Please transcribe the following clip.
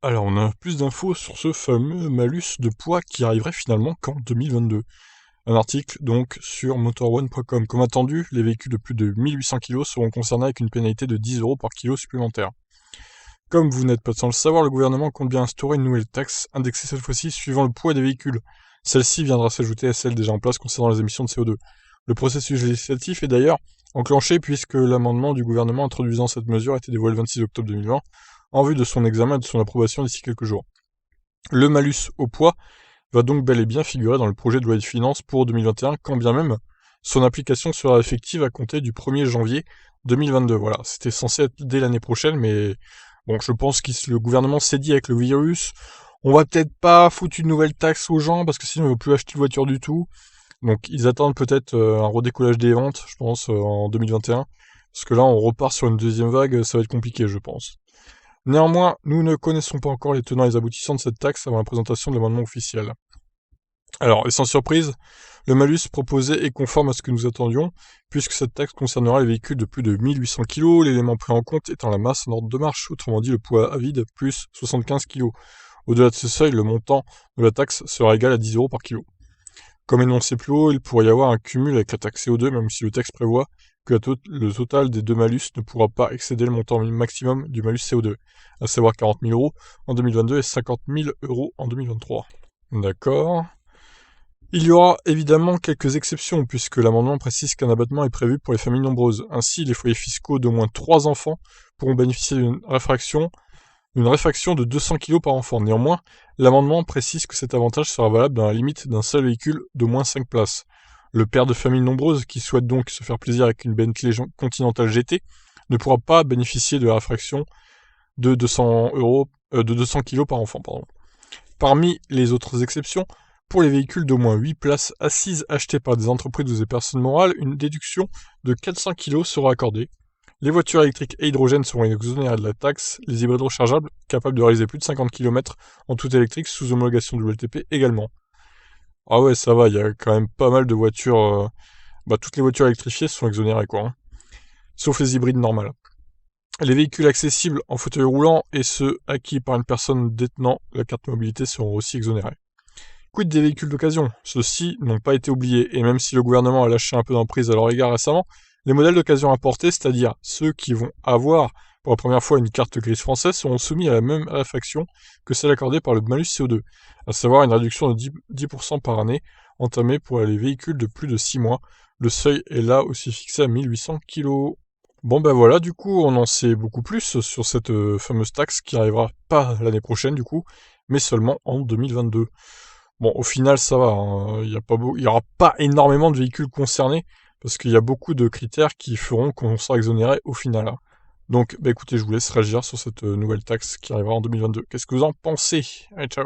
Alors, on a plus d'infos sur ce fameux malus de poids qui arriverait finalement qu'en 2022. Un article donc sur motorone.com. Comme attendu, les véhicules de plus de 1800 kg seront concernés avec une pénalité de 10 € par kilo supplémentaire. Comme vous n'êtes pas sans le savoir, le gouvernement compte bien instaurer une nouvelle taxe, indexée cette fois-ci suivant le poids des véhicules. Celle-ci viendra s'ajouter à celle déjà en place concernant les émissions de CO2. Le processus législatif est d'ailleurs enclenché puisque l'amendement du gouvernement introduisant cette mesure a été dévoilé le 26 octobre 2020 en vue de son examen et de son approbation d'ici quelques jours. Le malus au poids va donc bel et bien figurer dans le projet de loi de finances pour 2021, quand bien même son application sera effective à compter du 1er janvier 2022. Voilà, c'était censé être dès l'année prochaine, mais bon, je pense que le gouvernement s'est dit avec le virus, on va peut-être pas foutre une nouvelle taxe aux gens, parce que sinon ils vont plus acheter de voiture du tout. Donc ils attendent peut-être un redécollage des ventes, je pense, en 2021, parce que là on repart sur une deuxième vague, ça va être compliqué, je pense. Néanmoins, nous ne connaissons pas encore les tenants et les aboutissants de cette taxe avant la présentation de l'amendement officiel. Alors, et sans surprise, le malus proposé est conforme à ce que nous attendions, puisque cette taxe concernera les véhicules de plus de 1800 kg, l'élément pris en compte étant la masse en ordre de marche, autrement dit le poids à vide, plus 75 kg. Au-delà de ce seuil, le montant de la taxe sera égal à 10 € par kilo. Comme énoncé plus haut, il pourrait y avoir un cumul avec la taxe CO2, même si le texte prévoit que le total des deux malus ne pourra pas excéder le montant maximum du malus CO2, à savoir 40 000 € en 2022 et 50 000 € en 2023. D'accord. Il y aura évidemment quelques exceptions, puisque l'amendement précise qu'un abattement est prévu pour les familles nombreuses. Ainsi, les foyers fiscaux d'au moins 3 enfants pourront bénéficier d'une réfaction de 200 kg par enfant. Néanmoins, l'amendement précise que cet avantage sera valable dans la limite d'un seul véhicule d'au moins 5 places. Le père de famille nombreuse, qui souhaite donc se faire plaisir avec une Bentley Continental GT, ne pourra pas bénéficier de la réfraction de 200 kg par enfant. Parmi les autres exceptions, pour les véhicules d'au moins 8 places assises achetés par des entreprises ou des personnes morales, une déduction de 400 kg sera accordée. Les voitures électriques et hydrogène seront exonérées de la taxe, les hybrides rechargeables, capables de réaliser plus de 50 km en tout électrique sous homologation WLTP également. Ah ouais, ça va, il y a quand même pas mal de voitures... toutes les voitures électrifiées sont exonérées, quoi. Hein. Sauf les hybrides normales. Les véhicules accessibles en fauteuil roulant et ceux acquis par une personne détenant la carte mobilité seront aussi exonérés. Quid des véhicules d'occasion? Ceux-ci n'ont pas été oubliés, et même si le gouvernement a lâché un peu d'emprise à leur égard récemment, les modèles d'occasion importés, c'est-à-dire ceux qui vont avoir pour la première fois une carte grise française, seront soumis à la même réfaction que celle accordée par le malus CO2, à savoir une réduction de 10% par année entamée pour les véhicules de plus de 6 mois. Le seuil est là aussi fixé à 1800 kg. Bon ben voilà, du coup on en sait beaucoup plus sur cette fameuse taxe qui arrivera pas l'année prochaine du coup, mais seulement en 2022. Bon, au final, ça va. Hein. Il y aura pas énormément de véhicules concernés parce qu'il y a beaucoup de critères qui feront qu'on sera exonéré au final. Hein. Donc, bah écoutez, je vous laisse réagir sur cette nouvelle taxe qui arrivera en 2022. Qu'est-ce que vous en pensez? Allez, ciao.